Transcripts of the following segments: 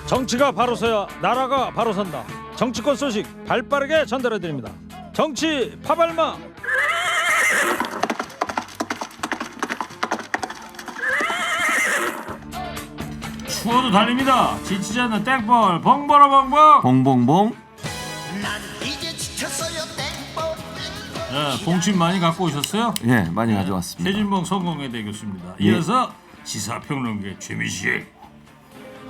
정치가 바로 서야 나라가 바로 선다. 정치권 소식 발빠르게 전달해드립니다. 정치 파발마. 추워도 달립니다. 지치지 않는 땡벌 봉버라 봉봉. 봉봉봉. 네, 봉침 많이 갖고 오셨어요? 예, 많이 가져왔습니다. 최진봉 성공회대 교수입니다. 예. 이어서 시사평론계 최민식.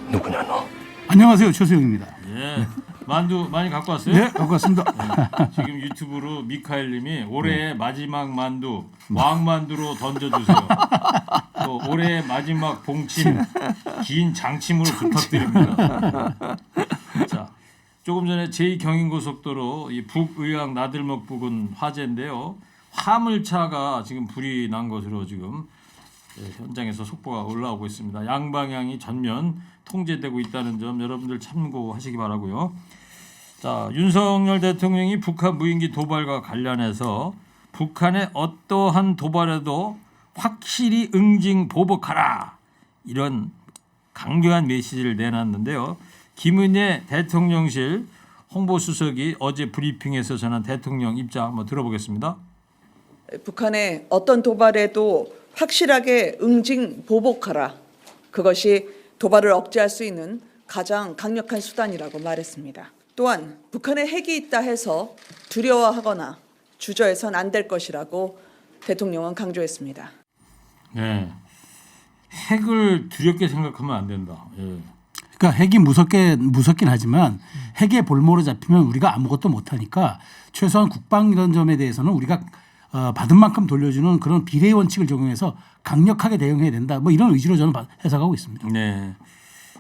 누구냐 너? 안녕하세요, 최수영입니다. 예, 만두 많이 갖고 왔어요? 네, 갖고 왔습니다. 네, 지금 유튜브로 미카엘님이 올해의 마지막 만두 왕만두로 던져주세요. 또 올해의 마지막 봉침 긴 장침으로 부탁드립니다. 자, 조금 전에 제2경인고속도로 이 북의왕 나들목 부근 화재인데요. 화물차가 지금 불이 난 것으로 지금 현장에서 속보가 올라오고 있습니다. 양방향이 전면 통제되고 있다는 점 여러분들 참고하시기 바라고요. 자, 윤석열 대통령이 북한 무인기 도발과 관련해서 북한의 어떠한 도발에도 확실히 응징 보복하라 이런 강경한 메시지를 내놨는데요. 김은혜 대통령실 홍보수석이 어제 브리핑에서 전한 대통령 입장 한번 들어보겠습니다. 북한의 어떤 도발에도 확실하게 응징 보복하라. 그것이 도발을 억제할 수 있는 가장 강력한 수단이라고 말했습니다. 또한 북한에 핵이 있다 해서 두려워하거나 주저해선 안 될 것이라고 대통령은 강조했습니다. 네, 핵을 두렵게 생각하면 안 된다. 예. 그러니까 핵이 무섭긴 하지만 핵의 볼모로 잡히면 우리가 아무것도 못하니까 최소한 국방 이런 점에 대해서는 우리가 받은 만큼 돌려주는 그런 비례의 원칙을 적용해서 강력하게 대응해야 된다. 뭐 이런 의지로 저는 해석하고 있습니다. 네.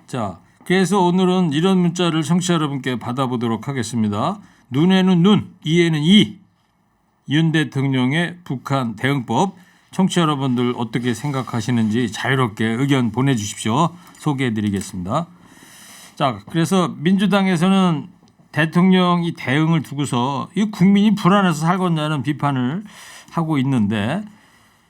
자, 그래서 오늘은 이런 문자를 청취자 여러분께 받아보도록 하겠습니다. 눈에는 눈, 이에는 이. 윤 대통령의 북한 대응법. 청취자 여러분들 어떻게 생각하시는지 자유롭게 의견 보내주십시오. 소개해드리겠습니다. 자, 그래서 민주당에서는 대통령이 대응을 두고서 이 국민이 불안해서 살겠냐는 비판을 하고 있는데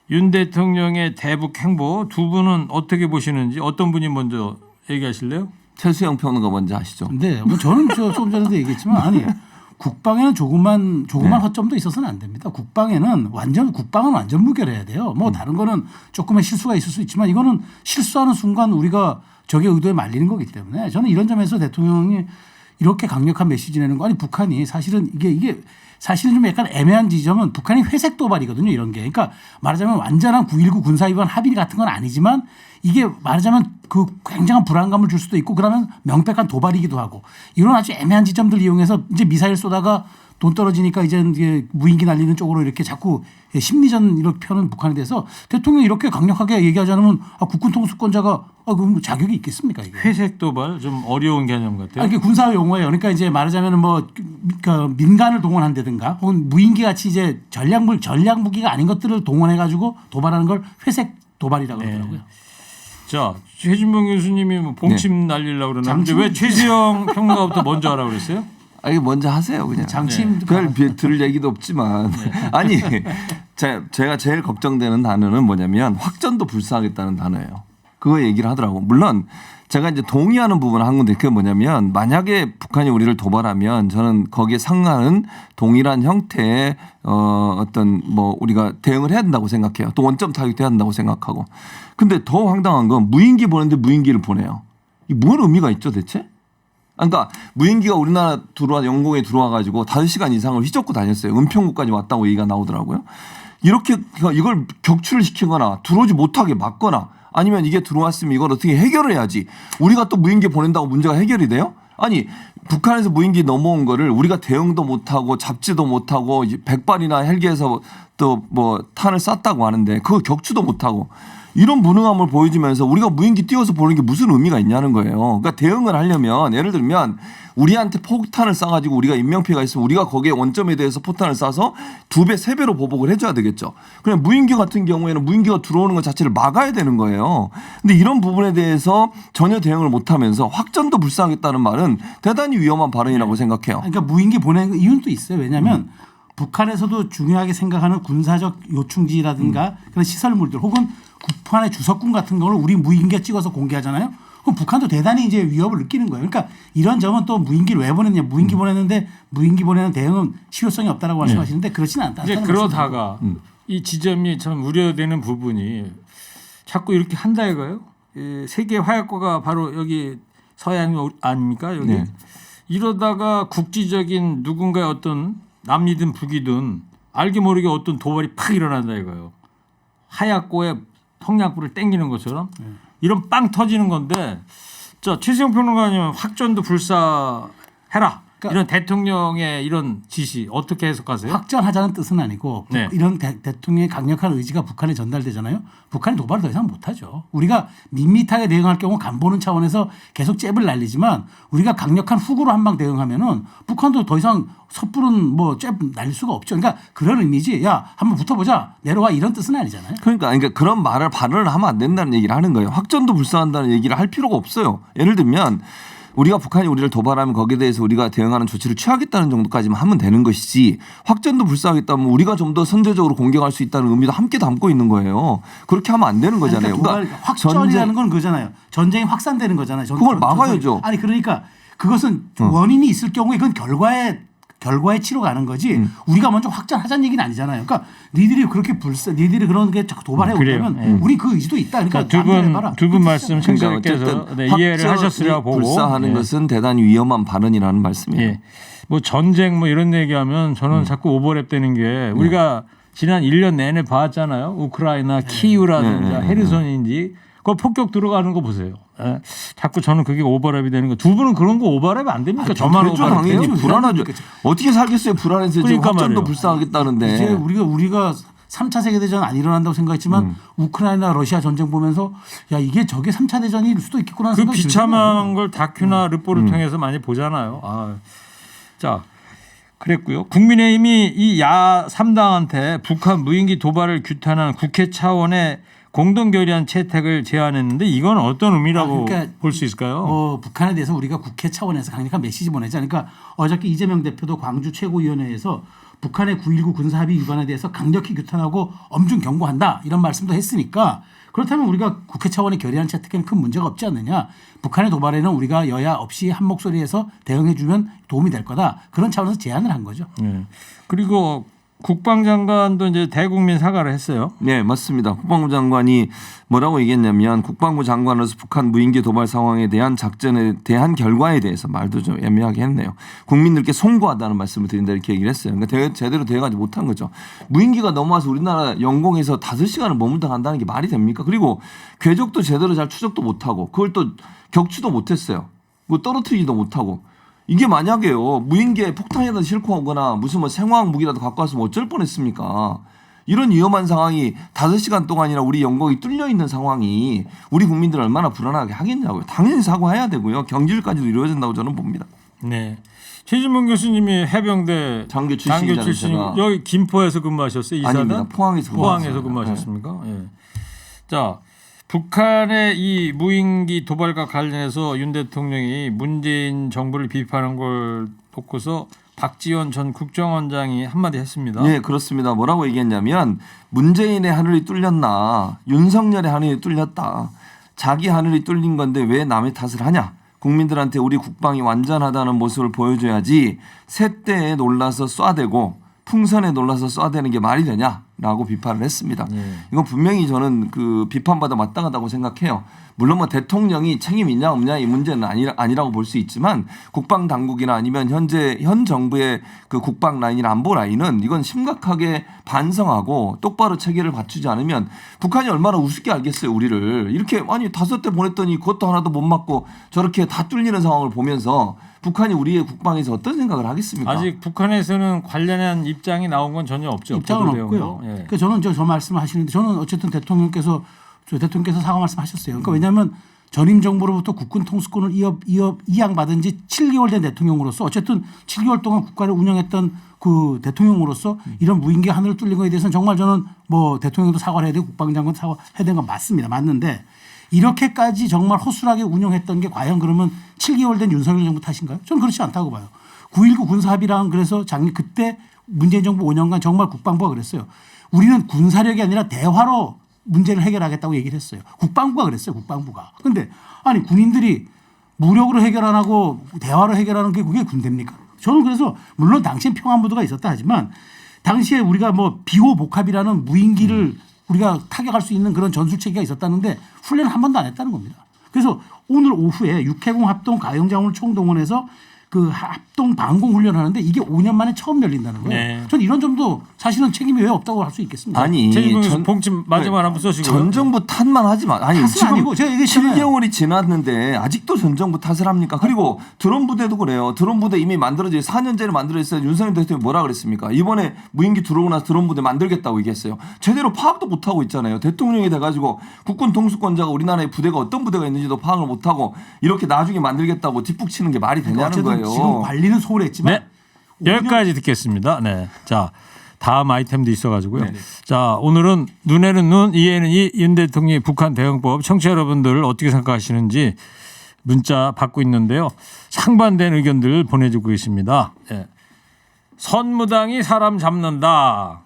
윤 대통령의 대북 행보 두 분은 어떻게 보시는지 어떤 분이 먼저 얘기하실래요? 최수영 평론가 먼저 하시죠. 네, 뭐 저는 조금 전에도 얘기했지만 아니 국방에는 조그만 네. 허점도 있어서는 안 됩니다. 국방은 완전 무결해야 돼요. 뭐 다른 거는 조금의 실수가 있을 수 있지만 이거는 실수하는 순간 우리가 적의 의도에 말리는 거기 때문에 저는 이런 점에서 대통령이 이렇게 강력한 메시지 내는 거 아니 북한이 사실은 이게 사실은 좀 약간 애매한 지점은 북한이 회색 도발이거든요. 이런 게. 그러니까 말하자면 완전한 9.19 군사위반 합의 같은 건 아니지만 이게 말하자면 그 굉장한 불안감을 줄 수도 있고 그러면 명백한 도발이기도 하고 이런 아주 애매한 지점들 이용해서 이제 미사일 쏘다가 돈 떨어지니까 이제 무인기 날리는 쪽으로 이렇게 자꾸 심리전 이렇게 펴는 북한에 대해서 대통령이 이렇게 강력하게 얘기하지 않으면 국군 통수권자가 그럼 자격이 있겠습니까? 이게. 회색 도발 좀 어려운 개념 같아요. 이게 군사 용어예요. 그러니까 이제 말하자면 그 민간을 동원한다든가 혹은 무인기 같이 이제 전략 무기가 아닌 것들을 동원해 가지고 도발하는 걸 회색 도발이라고 그러더라고요. 자, 최진봉 교수님이 뭐 봉침 날리려고 그러는데 왜 최수영 평론가부터 먼저 하라고 그랬어요? 이거 먼저 하세요 그냥. 장침 별 들을 얘기도 없지만 아니 제가 제일 걱정되는 단어는 뭐냐면 확전도 불사하겠다는 단어예요. 그거 얘기를 하더라고. 물론 제가 이제 동의하는 부분을 한 건데 그게 뭐냐면 만약에 북한이 우리를 도발하면 저는 거기에 상응하는 동일한 형태의 어떤 뭐 우리가 대응을 해야 된다고 생각해요. 또 원점 타격도 해야 된다고 생각하고. 근데 더 황당한 건 무인기 보내는데 무인기를 보내요. 이 뭔 의미가 있죠 대체? 그러니까 무인기가 우리나라 영공에 들어와 가지고 5시간 이상을 휘젓고 다녔어요. 은평구까지 왔다고 얘기가 나오더라고요. 이렇게 이걸 격추를 시키거나 들어오지 못하게 막거나 아니면 이게 들어왔으면 이걸 어떻게 해결을 해야지. 우리가 또 무인기 보낸다고 문제가 해결이 돼요? 아니 북한에서 무인기 넘어온 거를 우리가 대응도 못하고 잡지도 못하고 100발이나 헬기에서 또 뭐 탄을 쐈다고 하는데 그거 격추도 못하고 이런 무능함을 보여주면서 우리가 무인기 띄워서 보는 게 무슨 의미가 있냐는 거예요. 그러니까 대응을 하려면 예를 들면 우리한테 폭탄을 쏴가지고 우리가 인명피해가 있으면 우리가 거기에 원점에 대해서 폭탄을 쏴서 2배, 3배로 보복을 해줘야 되겠죠. 그냥 무인기 같은 경우에는 무인기가 들어오는 것 자체를 막아야 되는 거예요. 근데 이런 부분에 대해서 전혀 대응을 못하면서 확전도 불사하겠다는 말은 대단히 위험한 발언이라고 생각해요. 그러니까 무인기 보내는 이유는 또 있어요. 왜냐하면 북한에서도 중요하게 생각하는 군사적 요충지라든가 그런 시설물들 혹은 북한의 주석군 같은 걸 우리 무인기에 찍어서 공개하잖아요. 그럼 북한도 대단히 이제 위협을 느끼는 거예요. 그러니까 이런 점은 또 무인기를 왜 보냈냐. 무인기 보냈는데 무인기 보내는 대응은 실효성이 없다라고 말씀하시는데 그렇지는 않다. 이제 그러다가 이 지점이 참 우려되는 부분이 자꾸 이렇게 한다 이거예요. 세계 화약고가 바로 여기 서양 아닙니까 여기. 네. 이러다가 국지적인 누군가의 어떤 남이든 북이든 알게 모르게 어떤 도발이 팍 일어난다 이거예요. 하얗고의 성냥불을 땡기는 것처럼 이런 빵 터지는 건데 자 최수영 평론가님 확전도 불사해라. 그러니까 이런 대통령의 이런 지시 어떻게 해석하세요? 확전하자는 뜻은 아니고 네. 이런 대통령의 강력한 의지가 북한에 전달되잖아요. 북한이 도발을 더 이상 못하죠. 우리가 밋밋하게 대응할 경우 간보는 차원에서 계속 잽을 날리지만 우리가 강력한 훅으로 한 방 대응하면은 북한도 더 이상 섣부른 뭐 잽 날릴 수가 없죠. 그러니까 그런 의미지. 야 한번 붙어보자 내려와 이런 뜻은 아니잖아요. 그러니까 그런 발언을 하면 안 된다는 얘기를 하는 거예요. 확전도 불사한다는 얘기를 할 필요가 없어요. 예를 들면 우리가 북한이 우리를 도발하면 거기에 대해서 우리가 대응하는 조치를 취하겠다는 정도까지만 하면 되는 것이지 확전도 불사하겠다면 우리가 좀 더 선제적으로 공격할 수 있다는 의미도 함께 담고 있는 거예요. 그렇게 하면 안 되는 거잖아요. 그러니까 확전이라는 건 그거잖아요. 전쟁이 확산되는 거잖아요. 그걸 막아야죠. 아니 그러니까 그것은 원인이 있을 경우에 그건 결과에 치러 가는 거지 우리가 먼저 확전하자는 얘기는 아니잖아요. 그러니까 니들이 그렇게 니들이 그런 게 자꾸 도발해 오면 우리 그 의지도 있다. 그러니까 두 분 말씀 그러니까 청자께서 어쨌든 이해를 하셨으리라 보고 불사하는 것은 대단히 위험한 발언이라는 말씀이에요. 예. 뭐 전쟁 뭐 이런 얘기하면 저는 자꾸 오버랩 되는 게 우리가 지난 1년 내내 봤잖아요. 우크라이나 키이우라든지 헤르손인지 그 폭격 들어가는 거 보세요. 예. 자꾸 저는 그게 오버랩이 되는 거. 두 분은 그런 거 오버랩 안 됩니까? 저만 오버랩 당연히 불안하죠. 어떻게 살겠어요? 불안해서 지금 그러니까 확전도 말이에요. 불사하겠다는데. 이제 우리가 3차 세계대전 안 일어난다고 생각했지만 우크라이나 러시아 전쟁 보면서 야 이게 저게 3차 대전일 수도 있겠구나 그 생각이 비참한 걸 다큐나 르포를 통해서 많이 보잖아요. 자, 그랬고요. 국민의힘이 이 야 3당한테 북한 무인기 도발을 규탄한 국회 차원의 공동 결의안 채택을 제안했는데 이건 어떤 의미라고 그러니까 볼 수 있을까요? 북한에 대해서 우리가 국회 차원에서 강력한 메시지 보내자. 그러니까 어저께 이재명 대표도 광주 최고위원회에서 북한의 9.19 군사합의 위반에 대해서 강력히 규탄하고 엄중 경고한다 이런 말씀도 했으니까 그렇다면 우리가 국회 차원의 결의안 채택에는 큰 문제가 없지 않느냐. 북한의 도발에는 우리가 여야 없이 한 목소리에서 대응해 주면 도움이 될 거다. 그런 차원에서 제안을 한 거죠. 네. 그리고 국방장관도 이제 대국민 사과를 했어요. 네, 맞습니다. 국방부 장관이 뭐라고 얘기했냐면 국방부 장관으로서 북한 무인기 도발 상황에 대한 작전에 대한 결과에 대해서 말도 좀 애매하게 했네요. 국민들께 송구하다는 말씀을 드린다 이렇게 얘기를 했어요. 그러니까 제대로 대응하지 못한 거죠. 무인기가 넘어와서 우리나라 영공에서 5시간을 머물다 간다는 게 말이 됩니까? 그리고 궤적도 제대로 잘 추적도 못하고 그걸 또 격추도 못했어요. 그거 떨어뜨리지도 못하고. 이게 만약에요 무인기에 폭탄이라도 싣고 오거나 무슨 뭐 생화학 무기라도 갖고 왔으면 어쩔 뻔했습니까? 이런 위험한 상황이 5시간 동안이나 우리 영공이 뚫려 있는 상황이 우리 국민들 얼마나 불안하게 하겠냐고요. 당연히 사과해야 되고요. 경질까지도 이루어진다고 저는 봅니다. 네. 최진봉 교수님이 해병대 장교 출신이잖아요. 제가. 여기 김포에서 근무하셨어요? 이사단? 아닙니다. 포항에서 근무하셨습니까? 예. 자. 북한의 이 무인기 도발과 관련해서 윤 대통령이 문재인 정부를 비판한 걸 놓고서 박지원 전 국정원장이 한마디 했습니다. 네, 그렇습니다. 뭐라고 얘기했냐면 문재인의 하늘이 뚫렸나 윤석열의 하늘이 뚫렸다. 자기 하늘이 뚫린 건데 왜 남의 탓을 하냐. 국민들한테 우리 국방이 완전하다는 모습을 보여줘야지 새때에 놀라서 쏴대고 풍선에 놀라서 쏴대는 게 말이 되냐라고 비판을 했습니다. 이건 분명히 저는 그 비판받아 마땅하다고 생각해요. 물론 뭐 대통령이 책임 있냐 없냐 이 문제는 아니라고 볼 수 있지만 국방 당국이나 아니면 현 정부의 그 국방 라인이나 안보 라인은 이건 심각하게 반성하고 똑바로 체계를 갖추지 않으면 북한이 얼마나 우습게 알겠어요 우리를. 이렇게 아니 5대 보냈더니 그것도 하나도 못 맞고 저렇게 다 뚫리는 상황을 보면서 북한이 우리의 국방에서 어떤 생각을 하겠습니까? 아직 북한에서는 관련한 입장이 나온 건 전혀 없죠. 입장은 없고요. 예. 그러니까 저는 저 말씀을 하시는데 저는 어쨌든 대통령께서 사과 말씀하셨어요. 그러니까 왜냐하면 전임 정부로부터 국군 통수권을 이양받은 지 7개월 된 대통령으로서 어쨌든 7개월 동안 국가를 운영했던 그 대통령으로서 이런 무인기 하늘을 뚫린 거에 대해서는 정말 저는 뭐 대통령도 사과를 해야 되고 국방장관도 사과해야 되는 건 맞습니다. 맞는데 이렇게까지 정말 허술하게 운영했던 게 과연 그러면 7개월 된 윤석열 정부 탓인가요? 저는 그렇지 않다고 봐요. 9.19 군사합의랑 그래서 그때 문재인 정부 5년간 정말 국방부가 그랬어요. 우리는 군사력이 아니라 대화로 문제를 해결하겠다고 얘기를 했어요. 국방부가 그랬어요. 국방부가. 그런데 아니 군인들이 무력으로 해결 안 하고 대화로 해결하는 게 그게 군대입니까? 저는 그래서 물론 당시엔 평화무드가 있었다 하지만 당시에 우리가 뭐 비호복합이라는 무인기를 우리가 타격할 수 있는 그런 전술체계가 있었다는데 훈련을 한 번도 안 했다는 겁니다. 그래서 오늘 오후에 육해공 합동 가용장군을 총동원해서 그 합동 방공 훈련하는데 이게 5년 만에 처음 열린다는 거예요. 네. 전 이런 점도 사실은 책임이 왜 없다고 할 수 있겠습니다. 아니 최진봉 봉침 마지막 한번 써시고요. 전 정부 탓만 하지 마. 아니 탓은 지금 아니고 제가 얘기했잖아요. 7개월이 지났는데 아직도 전 정부 탓을 합니까? 그리고 드론 부대도 그래요. 드론 부대 이미 만들어져 4년 전에 만들어졌어요. 윤석열 대통령이 뭐라 그랬습니까? 이번에 무인기 들어오고 나서 드론 부대 만들겠다고 얘기했어요. 제대로 파악도 못 하고 있잖아요. 대통령이 돼가지고 국군 통수권자가 우리나라에 부대가 어떤 부대가 있는지도 파악을 못 하고 이렇게 나중에 만들겠다고 뒷북 치는 게 말이 되냐는 어쨌든 거예요. 지금 관리는 소홀했지만 네. 여기까지 듣겠습니다. 네. 자, 다음 아이템도 있어가지고요. 네. 자, 오늘은 눈에는 눈, 이에는 이, 윤 대통령의 북한 대응법 청취자 여러분들 어떻게 생각하시는지 문자 받고 있는데요. 상반된 의견들 보내주고 있습니다. 예. 선무당이 사람 잡는다.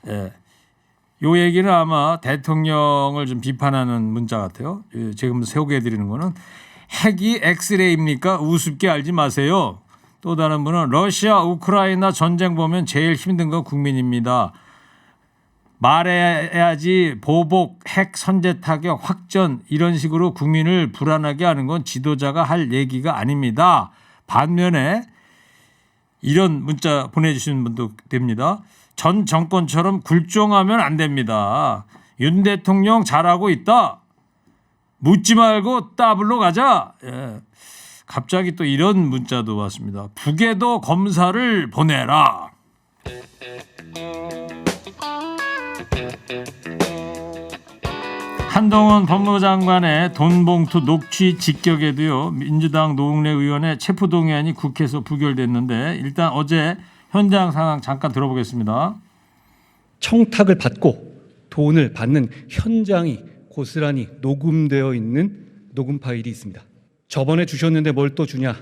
예. 요 얘기는 아마 대통령을 좀 비판하는 문자 같아요. 예, 지금 소개해드리는 거는 핵이 엑스레이입니까? 우습게 알지 마세요. 또 다른 분은 러시아 우크라이나 전쟁 보면 제일 힘든 건 국민입니다. 말해야지 보복, 핵 선제 타격, 확전 이런 식으로 국민을 불안하게 하는 건 지도자가 할 얘기가 아닙니다. 반면에 이런 문자 보내주시는 분도 됩니다. 전 정권처럼 굴종하면 안 됩니다. 윤 대통령 잘하고 있다. 묻지 말고 따블로 가자. 예. 갑자기 또 이런 문자도 왔습니다. 북에도 검사를 보내라. 한동훈 법무장관의 돈봉투 녹취 직격에도요. 민주당 노웅래 의원의 체포동의안이 국회에서 부결됐는데 일단 어제 현장 상황 잠깐 들어보겠습니다. 청탁을 받고 돈을 받는 현장이 고스란히 녹음되어 있는 녹음 파일이 있습니다. 저번에 주셨는데 뭘 또 주냐?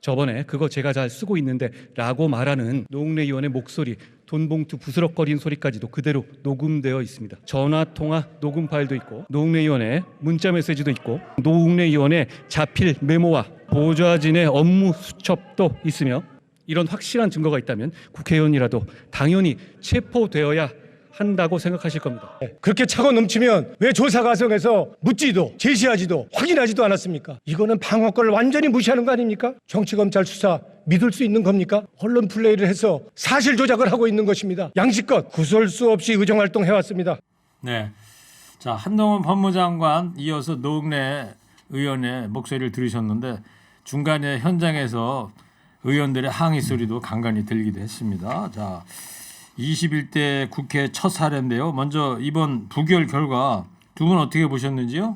저번에 그거 제가 잘 쓰고 있는데 라고 말하는 노웅래 의원의 목소리, 돈봉투 부스럭거리는 소리까지도 그대로 녹음되어 있습니다. 전화통화 녹음 파일도 있고 노웅래 의원의 문자 메시지도 있고 노웅래 의원의 자필 메모와 보좌진의 업무 수첩도 있으며 이런 확실한 증거가 있다면 국회의원이라도 당연히 체포되어야 한다고 생각하실 겁니다. 그렇게 차고 넘치면 왜 조사 과정에서 묻지도 제시하지도 확인하지도 않았습니까? 이거는 방어권을 완전히 무시하는 거 아닙니까? 정치검찰 수사 믿을 수 있는 겁니까? 언론 플레이를 해서 사실 조작을 하고 있는 것입니다. 양심껏 구설수 없이 의정활동 해왔습니다. 네. 자, 한동훈 법무장관 이어서 노웅래 의원의 목소리를 들으셨는데 중간에 현장에서 의원들의 항의 소리도 간간히 들리기도 했습니다. 자, 21대 국회 첫 사례인데요. 먼저 이번 부결 결과 두 분 어떻게 보셨는지요?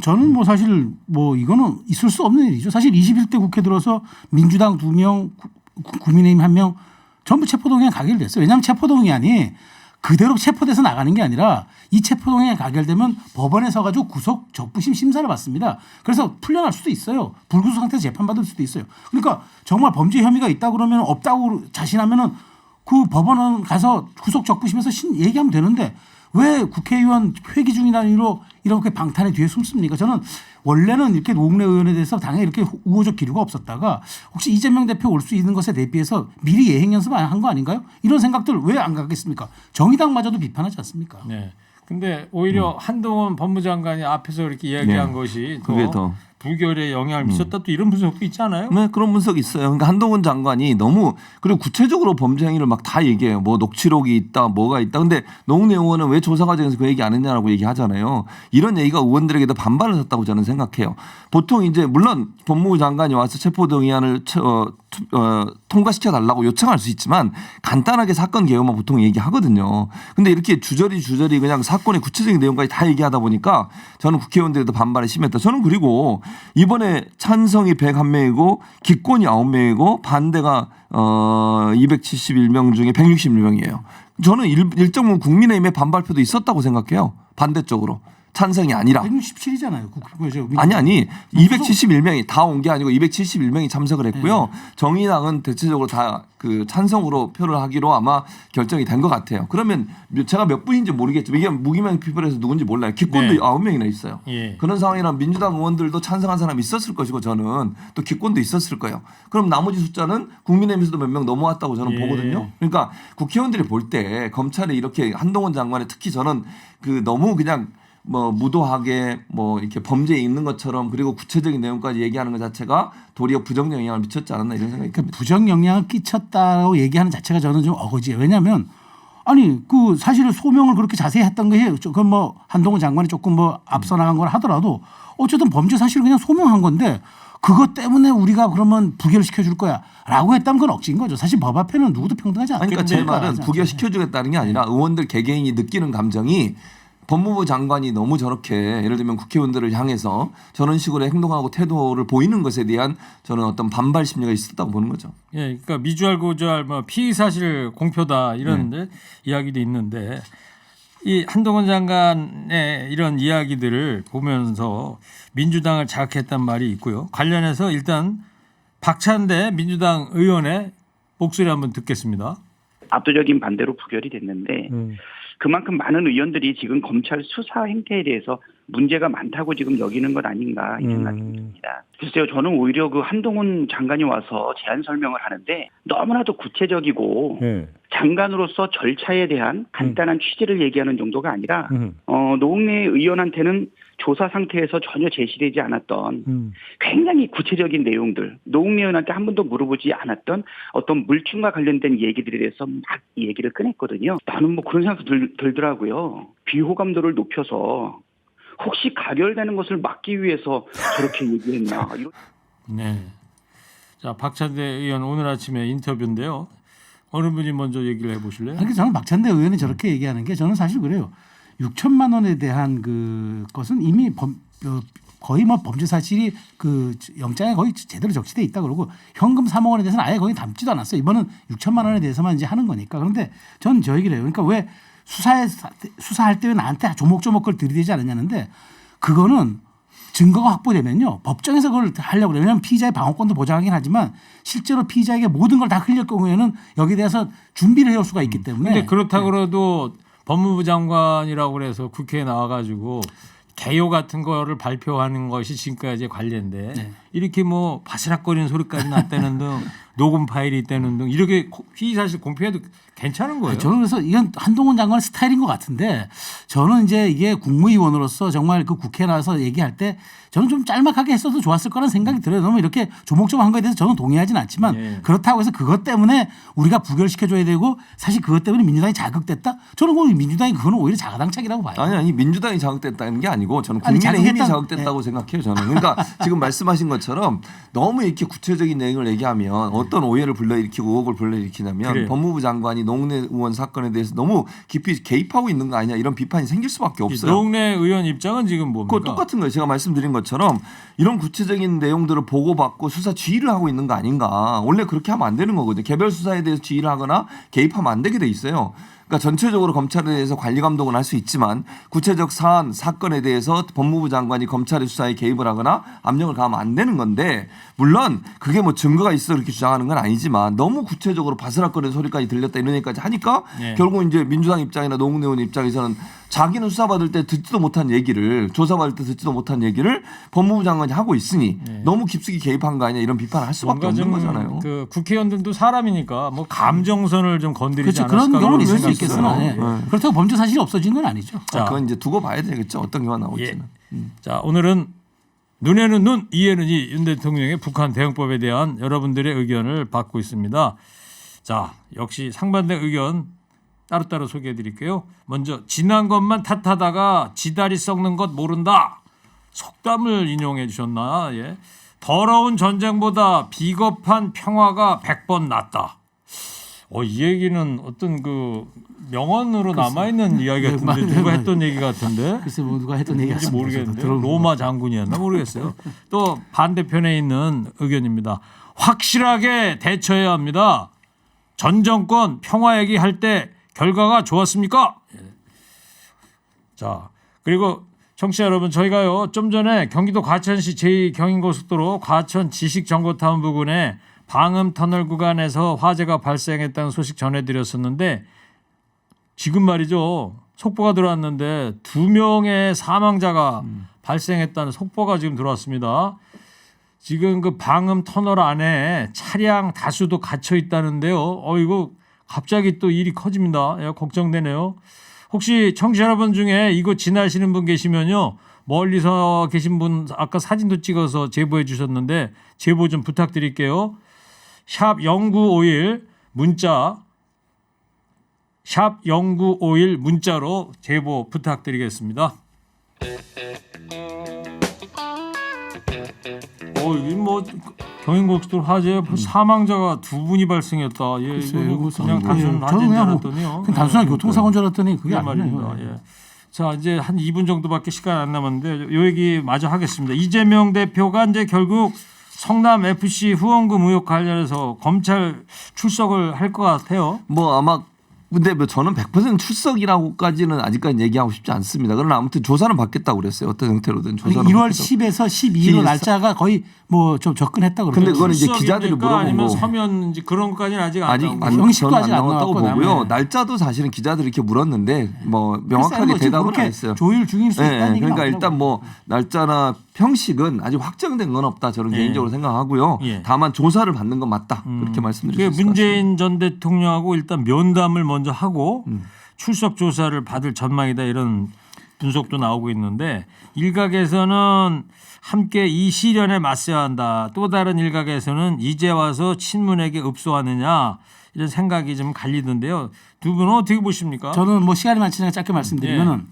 저는 뭐 사실 뭐 이거는 있을 수 없는 일이죠. 사실 21대 국회 들어서 민주당 2명, 국민의힘 1명 전부 체포동의안 가결됐어요. 왜냐하면 체포동의안이 그대로 체포돼서 나가는 게 아니라 이 체포동의안이 가결되면 법원에 서가지고 구속 적부심 심사를 받습니다. 그래서 풀려날 수도 있어요. 불구속 상태에서 재판받을 수도 있어요. 그러니까 정말 범죄 혐의가 있다 그러면 없다고 자신하면은 그 법원은 가서 구속 적부심에서 얘기하면 되는데 왜 국회의원 회기 중이라는 이유로 이렇게 방탄의 뒤에 숨습니까? 저는 원래는 이렇게 노웅래 의원에 대해서 당에 이렇게 우호적 기류가 없었다가 혹시 이재명 대표 올 수 있는 것에 대비해서 미리 예행 연습 한 거 아닌가요? 이런 생각들 왜 안 갖겠습니까? 정의당마저도 비판하지 않습니까? 네. 근데 오히려 한동훈 법무장관이 앞에서 이렇게 이야기한 네. 것이 그게 더 부결에 영향을 미쳤다 또 이런 분석도 있지 않아요? 네, 그런 분석이 있어요. 그러니까 한동훈 장관이 너무 그리고 구체적으로 범죄 행위를 막 다 얘기해요. 뭐 녹취록이 있다, 뭐가 있다. 근데 노웅래 의원은 왜 조사 과정에서 그 얘기 안 했냐라고 얘기하잖아요. 이런 얘기가 의원들에게도 반발을 샀다고 저는 생각해요. 보통 이제 물론 법무부 장관이 와서 체포동의안을 통과시켜 달라고 요청할 수 있지만 간단하게 사건 개요만 보통 얘기하거든요. 근데 이렇게 주저리 그냥 사건의 구체적인 내용까지 다 얘기하다 보니까 저는 국회의원들에도 반발이 심했다. 저는 그리고 이번에 찬성이 101명이고 기권이 9명이고 반대가 271명 중에 161명이에요. 저는 일정 부분 국민의힘의 반발표도 있었다고 생각해요. 반대쪽으로. 찬성이 아니라 167이잖아요. 아니 271명이 다 온 게 아니고 271명이 참석을 했고요. 정의당은 대체적으로 다 그 찬성으로 표를 하기로 아마 결정이 된 것 같아요. 그러면 제가 몇 분인지 모르겠지만 이게 무기명 피플에서 누군지 몰라요. 기권도 네. 9명이나 있어요. 예. 그런 상황이라면 민주당 의원들도 찬성한 사람이 있었을 것이고 저는 또 기권도 있었을 거예요. 그럼 나머지 숫자는 국민의힘에서도 몇 명 넘어왔다고 저는 예. 보거든요. 그러니까 국회의원들이 볼 때 검찰이 이렇게 한동훈 장관의 특히 저는 그 너무 그냥 뭐 무도하게 뭐 이렇게 범죄에 있는 것처럼 그리고 구체적인 내용까지 얘기하는 것 자체가 도리어 부정 영향을 미쳤지 않았나 이런 생각이 듭니다. 부정 영향을 끼쳤다고 얘기하는 자체가 저는 좀 어거지예요. 왜냐하면 아니 그 사실 소명을 그렇게 자세히 했던 게 그 뭐 한동훈 장관이 조금 뭐 앞서 나간 걸 하더라도 어쨌든 범죄 사실을 그냥 소명한 건데 그것 때문에 우리가 그러면 부결시켜 줄 거야라고 했다면 그건 억지인 거죠. 사실 법 앞에는 누구도 평등하지 않아요. 그러니까 제 말은 부결시켜 주겠다는 게 아니라 의원들 개개인이 느끼는 감정이 법무부 장관이 너무 저렇게 예를 들면 국회의원들을 향해서 저런 식으로 행동하고 태도를 보이는 것에 대한 저는 어떤 반발 심리가 있었다고 보는 거죠. 예, 그러니까 미주알 고주알 뭐 피의 사실 공표다 이런 이야기도 있는데 이 한동훈 장관의 이런 이야기들을 보면서 민주당을 자극했단 말이 있고요. 관련해서 일단 박찬대 민주당 의원의 목소리 한번 듣겠습니다. 압도적인 반대로 부결이 됐는데 그만큼 많은 의원들이 지금 검찰 수사 행태에 대해서 문제가 많다고 지금 여기는 것 아닌가 이 생각이 듭니다. 글쎄요, 저는 오히려 그 한동훈 장관이 와서 제안 설명을 하는데 너무나도 구체적이고 장관으로서 절차에 대한 간단한 취지를 얘기하는 정도가 아니라 노웅래 의원한테는 조사 상태에서 전혀 제시되지 않았던 굉장히 구체적인 내용들, 노웅래 의원한테 한 번도 물어보지 않았던 어떤 물증과 관련된 얘기들에 대해서 막 이 얘기를 꺼냈거든요. 나는 뭐 그런 생각도 들더라고요. 비호감도를 높여서 혹시 가결되는 것을 막기 위해서 저렇게 얘기했나. 네. 자, 박찬대 의원 오늘 아침에 인터뷰인데요. 어느 분이 먼저 얘기를 해보실래요? 그러니까 저는 박찬대 의원이 저렇게 얘기하는 게 저는 사실 그래요. 6천만 원에 대한 그 것은 이미 거의 뭐 범죄 사실이 그 영장에 거의 제대로 적시돼 있다 그러고 현금 3억 원에 대해서는 아예 거의 담지도 않았어요. 이번은 6천만 원에 대해서만 이제 하는 거니까. 그런데 저는 저 얘기를 해요. 그러니까 왜 수사할 때 왜 나한테 조목조목 그걸 들이대지 않느냐는데 그거는 증거가 확보되면요. 법정에서 그걸 하려고 그래요. 왜냐하면 피의자의 방어권도 보장하긴 하지만 실제로 피의자에게 모든 걸 다 흘릴 경우에는 여기에 대해서 준비를 해올 수가 있기 때문에. 근데 그렇다고 그래도 법무부 장관이라고 그래서 국회에 나와가지고 개요 같은 거를 발표하는 것이 지금까지 관례인데 이렇게 뭐 바스락거리는 소리까지 났다는 등 녹음 파일이 있다는 등 이렇게 피의 사실 공표해도 괜찮은 거예요. 저는 그래서 이건 한동훈 장관 스타일인 것 같은데 저는 이제 이게 국무위원으로서 정말 그 국회에 나와서 얘기할 때 저는 좀 짤막하게 했어도 좋았을 거라는 생각이 들어요. 너무 이렇게 조목조목한 거에 대해서 저는 동의하진 않지만 그렇다고 해서 그것 때문에 우리가 부결시켜줘야 되고 사실 그것 때문에 민주당이 자극됐다? 저는 그 민주당이 그거는 오히려 자가당착이라고 봐요. 아니 민주당이 자극됐다는 게 아니고 저는 국민의힘이 자극됐다고 생각해요. 저는. 그러니까 지금 말씀하신 것처럼 너무 이렇게 구체적인 내용을 얘기하면 어떤 오해를 불러일으키고 의혹을 불러일으키냐면 그래요. 법무부 장관이 노웅래 의원 사건에 대해서 너무 깊이 개입하고 있는 거 아니냐 이런 비판이 생길 수밖에 없어요. 노웅래 의원 입장은 지금 뭡니까? 그거 똑같은 거예요. 제가 말씀드린 것처럼 이런 구체적인 내용들을 보고받고 수사 지휘를 하고 있는 거 아닌가. 원래 그렇게 하면 안 되는 거거든요. 개별 수사에 대해서 지휘를 하거나 개입하면 안 되게 돼 있어요. 그러니까 전체적으로 검찰에 대해서 관리 감독은 할 수 있지만 구체적 사안 사건에 대해서 법무부 장관이 검찰의 수사에 개입을 하거나 압력을 가하면 안 되는 건데 물론 그게 뭐 증거가 있어 그렇게 주장하는 건 아니지만 너무 구체적으로 바스락거리는 소리까지 들렸다 이런 얘기까지 하니까 결국 이제 민주당 입장이나 노웅래 의원 입장에서는 자기는 수사받을 때 듣지도 못한 얘기를 조사받을 때 듣지도 못한 얘기를 법무부 장관이 하고 있으니 너무 깊숙이 개입한 거 아니냐 이런 비판을 할 수밖에 없는 거잖아요. 그 국회의원들도 사람이니까 뭐 감정선을 좀 건드리지 그렇죠. 않았을까 그런 경우는 있을 수 생각이 있겠으나 들어요. 그렇다고 범죄 사실이 없어진 건 아니죠. 자, 그건 이제 두고 봐야 되겠죠. 어떤 경우가 나올지는. 자, 오늘은 눈에는 눈, 이에는 이 윤 대통령의 북한 대응법에 대한 여러분들의 의견을 받고 있습니다. 자, 역시 상반된 의견 따로따로 소개해 드릴게요. 먼저 지난 것만 탓하다가 지다리 썩는 것 모른다. 속담을 인용해 주셨나. 예. 더러운 전쟁보다 비겁한 평화가 100번 낫다. 이 얘기는 어떤 그 명언으로 남아있는 이야기 같은데 누가 했던 얘기 같은데 글쎄 뭐 누가 했던 얘기 뭔지 모르겠는데 로마 장군이었나 모르겠어요. 또 반대편에 있는 의견입니다. 확실하게 대처해야 합니다. 전 정권 평화 얘기할 때 결과가 좋았습니까? 자, 그리고 청취자 여러분, 저희가요 좀 전에 경기도 과천시 제2경인고속도로 과천 지식정보타운 부근에 방음 터널 구간에서 화재가 발생했다는 소식 전해드렸었는데 지금 말이죠 속보가 들어왔는데 2명의 사망자가 발생했다는 속보가 지금 들어왔습니다. 지금 그 방음 터널 안에 차량 다수도 갇혀 있다는데요. 이거 갑자기 또 일이 커집니다. 걱정되네요. 혹시 청취자 여러분 중에 이거 지나시는 분 계시면요. 멀리서 계신 분 아까 사진도 찍어서 제보해 주셨는데 제보 좀 부탁드릴게요. 샵 0951 문자 샵 0951 문자로 제보 부탁드리겠습니다. 이게 뭐 경인고속도로 화재 사망자가 2분이 발생했다. 이거 그냥 단순한 화재인 줄 알았더니요. 그냥 단순한 교통사고인 줄 알았더니 그게 말입니다. 아니네요. 예. 자, 이제 한 2분 정도밖에 시간 안 남았는데 요 얘기 마저 하겠습니다. 이재명 대표가 이제 결국 성남 FC 후원금 의혹 관련해서 검찰 출석을 할 것 같아요. 뭐 아마 근데 뭐 저는 100% 출석이라고까지는 아직까지 얘기하고 싶지 않습니다. 그러나 아무튼 조사는 받겠다고 그랬어요. 어떤 형태로든 조사는. 1월 받겠다고. 10에서 12일로 날짜가 거의 뭐 좀 접근했다고 근데 그러죠. 그거는 이제 기자들이 물어본 아니면 거. 서면인지 그런 것까지는 아직 안 나온 거죠. 형식도 저는 아직 안 나왔다고 나왔고 보고요. 그다음에. 날짜도 사실은 기자들이 이렇게 물었는데 뭐 명확하게 대답은 안 했어요. 조율 중일 수 있다는 얘기가 그러니까 일단 뭐 날짜나 형식은 아직 확정된 건 없다. 저는 개인적으로 생각하고요. 예. 다만 조사를 받는 건 맞다. 그렇게 말씀드릴 수 있을 것 같습니다. 문재인 전 대통령하고 일단 면담을 먼저 하고 출석 조사를 받을 전망이다 이런 분석도 나오고 있는데 일각에서는 함께 이 시련에 맞서야 한다. 또 다른 일각에서는 이제 와서 친문에게 읍소하느냐 이런 생각이 좀 갈리던데요. 두 분은 어떻게 보십니까? 저는 뭐 시간이 많지 않아 짧게 말씀드리면은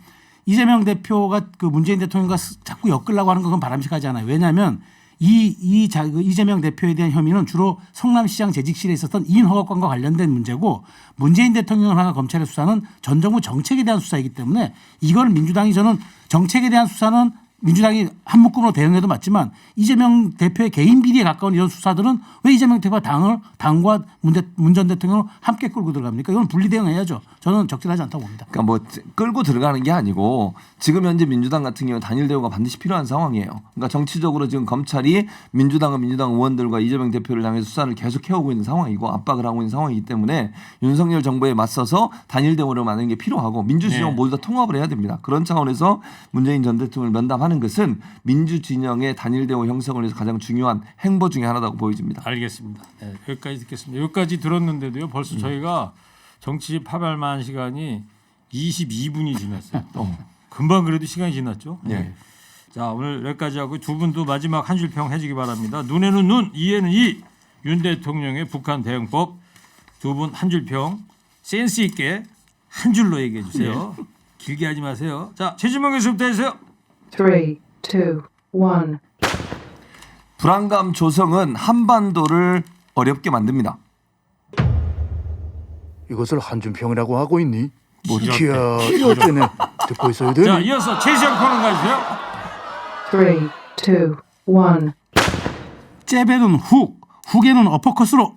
이재명 대표가 그 문재인 대통령과 자꾸 엮으려고 하는 건 바람직하지 않아요. 왜냐하면 이재명 대표에 대한 혐의는 주로 성남시장 재직실에 있었던 이인허가권과 관련된 문제고 문재인 대통령을 향한 검찰의 수사는 전 정부 정책에 대한 수사이기 때문에 이걸 민주당이 저는 정책에 대한 수사는 민주당이 한 묶음으로 대응해도 맞지만 이재명 대표의 개인 비리에 가까운 이런 수사들은 왜 이재명 대표가 당과 문 전 대통령을 함께 끌고 들어갑니까? 이건 분리 대응해야죠. 저는 적절하지 않다고 봅니다. 그러니까 뭐 끌고 들어가는 게 아니고 지금 현재 민주당 같은 경우 단일 대우가 반드시 필요한 상황이에요. 그러니까 정치적으로 지금 검찰이 민주당 의원들과 이재명 대표를 향해 수사를 계속 해오고 있는 상황이고 압박을 하고 있는 상황이기 때문에 윤석열 정부에 맞서서 단일 대우를 만드는 게 필요하고 민주진영 모두 다 통합을 해야 됩니다. 그런 차원에서 문재인 전 대통령을 면담하는 것은 민주 진영의 단일 대우 형성을 위해서 가장 중요한 행보 중에 하나라고 보여집니다. 알겠습니다. 네, 여기까지 듣겠습니다. 여기까지 들었는데도요. 벌써 저희가 정치 파발만 시간이 22분이 지났어요. 금방 그래도 시간이 지났죠. 네. 자, 오늘 여기까지 하고 두 분도 마지막 한 줄 평 해주기 바랍니다. 눈에는 눈, 이에는 이. 윤 대통령의 북한 대응법 두 분 한 줄 평 센스 있게 한 줄로 얘기해 주세요. 길게 하지 마세요. 자, 최진봉 교수부터 해주세요. 3, 2, 1. 불안감 조성은 한반도를 어렵게 만듭니다. 이것을 한준평이라고 하고 있니? 뭐 이렇게. 이럴 때는 듣고 있어야 되니? 자, 이어서 최시영 평론가 주세요. 3, 2, 1. 잽에는 훅, 훅에는 어퍼컷으로.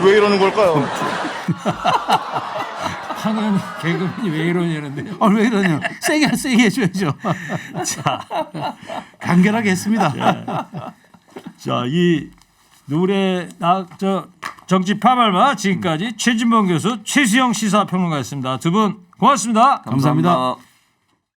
왜 이러는 걸까요? 황현 개그맨이 왜 이러냐는데요. 왜 이러냐? 세게 해줘야죠. 자, 간결하게 했습니다. 자, 이 노래 정치 파발마 지금까지 최진봉 교수, 최수영 시사평론가였습니다. 두 분 고맙습니다. 감사합니다.